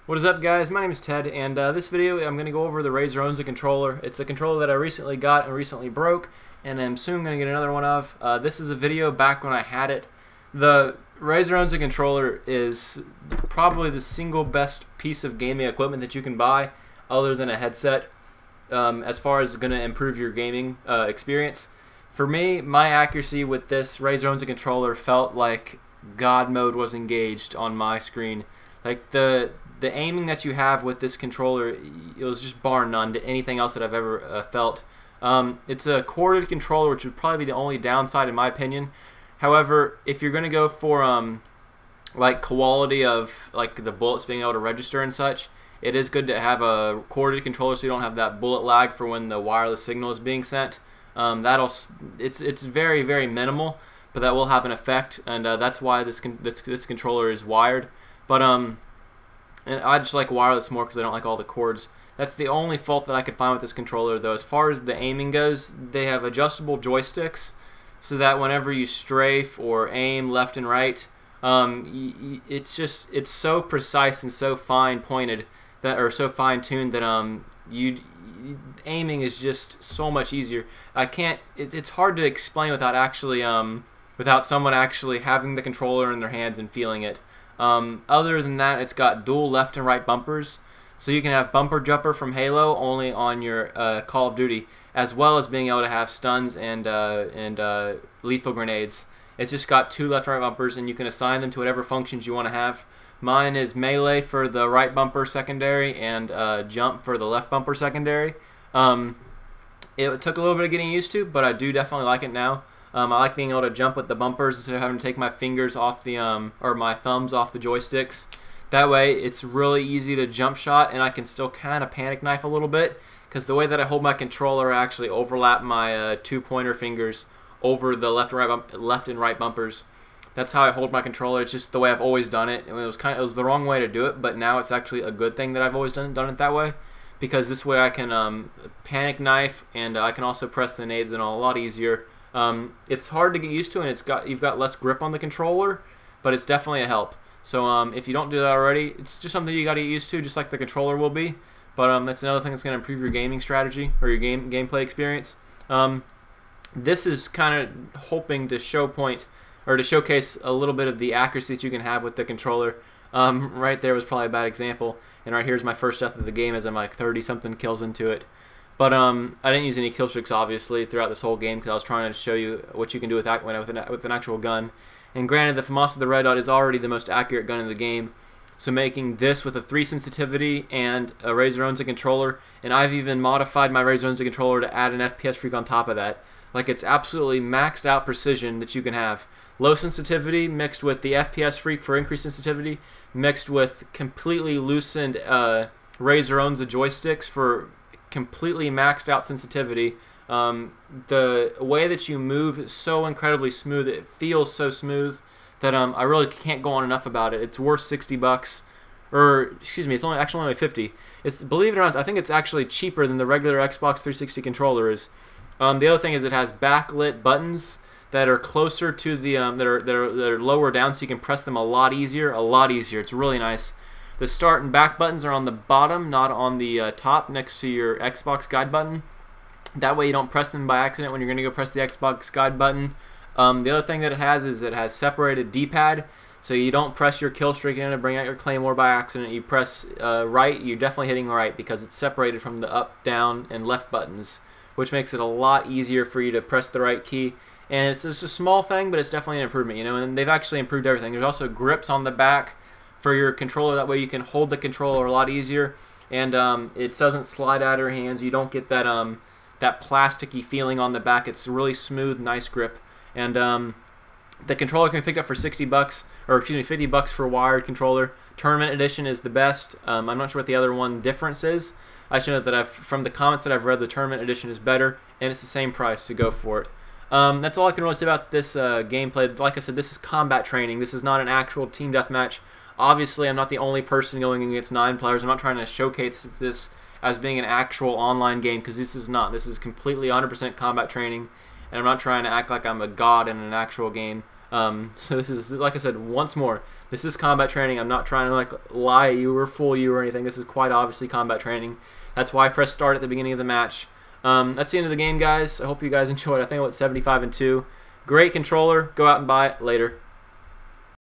What is up, guys? My name is Ted, and this video I'm going to go over the Razer Onza controller. It's a controller that I recently got and recently broke, and I'm soon going to get another one of. This is a video back when I had it. The Razer Onza controller is probably the single best piece of gaming equipment that you can buy, other than a headset, as far as going to improve your gaming experience. For me, my accuracy with this Razer Onza controller felt like God mode was engaged on my screen. Like the aiming that you have with this controller, it was just bar none to anything else that I've ever felt. It's a corded controller, which would probably be the only downside in my opinion. However, if you're going to go for like quality of like the bullets being able to register and such, it is good to have a corded controller so you don't have that bullet lag for when the wireless signal is being sent. It's very, very minimal, but that will have an effect, and that's why this controller is wired. But and I just like wireless more because I don't like all the cords. That's the only fault that I could find with this controller, though. As far as the aiming goes, they have adjustable joysticks, so that whenever you strafe or aim left and right, it's so precise and so fine pointed that, or so fine tuned that aiming is just so much easier. It's hard to explain without actually without someone actually having the controller in their hands and feeling it. Other than that, it's got dual left and right bumpers, so you can have bumper jumper from Halo only on your Call of Duty, as well as being able to have stuns and lethal grenades. It's just got two left and right bumpers, and you can assign them to whatever functions you want to have. Mine is melee for the right bumper secondary and jump for the left bumper secondary. It took a little bit of getting used to, but I do definitely like it now. I like being able to jump with the bumpers instead of having to take my fingers off the or my thumbs off the joysticks. That way, it's really easy to jump shot, and I can still kind of panic knife a little bit because the way that I hold my controller, I actually overlap my two pointer fingers over the left and right bumpers. That's how I hold my controller. It's just the way I've always done it. And it was the wrong way to do it, but now it's actually a good thing that I've always done it that way, because this way I can panic knife, and I can also press the nades and all a lot easier. It's hard to get used to, and you've got less grip on the controller, but it's definitely a help. So if you don't do that already, it's just something you got to get used to, just like the controller will be. But that's another thing that's going to improve your gaming strategy or your gameplay experience. This is kind of hoping to showcase a little bit of the accuracy that you can have with the controller. Right there was probably a bad example, and right here's my first death of the game as I'm like 30-something kills into it. But I didn't use any kill streaks, obviously, throughout this whole game because I was trying to show you what you can do with an actual gun. And granted, the FAMAS of the Red Dot is already the most accurate gun in the game, so making this with a 3 sensitivity and a Razer Onza controller, and I've even modified my Razer Onza controller to add an FPS freak on top of that. Like, it's absolutely maxed out precision that you can have. Low sensitivity mixed with the FPS freak for increased sensitivity, mixed with completely loosened Razer Onza joysticks for completely maxed out sensitivity. The way that you move is so incredibly smooth. It feels so smooth that I really can't go on enough about it. It's worth $60, or excuse me, it's actually only 50. It's, believe it or not, I think it's actually cheaper than the regular Xbox 360 controller is. The other thing is it has backlit buttons that are closer to the that are lower down, so you can press them a lot easier. It's really nice. The start and back buttons are on the bottom, not on the top next to your Xbox guide button. That way you don't press them by accident when you're going to go press the Xbox guide button. The other thing that it has is it has separated D-pad, so you don't press your kill streak in to bring out your Claymore by accident. You press right, you're definitely hitting right because it's separated from the up, down, and left buttons, which makes it a lot easier for you to press the right key. And it's just a small thing, but it's definitely an improvement, you know, and they've actually improved everything. There's also grips on the back for your controller. That way you can hold the controller a lot easier, and it doesn't slide out of your hands. You don't get that that plasticky feeling on the back. It's really smooth, nice grip. And the controller can be picked up for $60, or excuse me, $50 for a wired controller. Tournament edition is the best. I'm not sure what the other one difference is. I should know that from the comments that I've read, the tournament edition is better, and it's the same price, so go for it. That's all I can really say about this gameplay. Like I said, this is combat training. This is not an actual team deathmatch. Obviously, I'm not the only person going against 9 players. I'm not trying to showcase this as being an actual online game, because this is not. This is completely 100% combat training, and I'm not trying to act like I'm a god in an actual game. So this is, like I said, once more, this is combat training. I'm not trying to like lie to you or fool you or anything. This is quite obviously combat training. That's why I pressed start at the beginning of the match. That's the end of the game, guys. I hope you guys enjoyed. I think I went 75-2. Great controller. Go out and buy it later.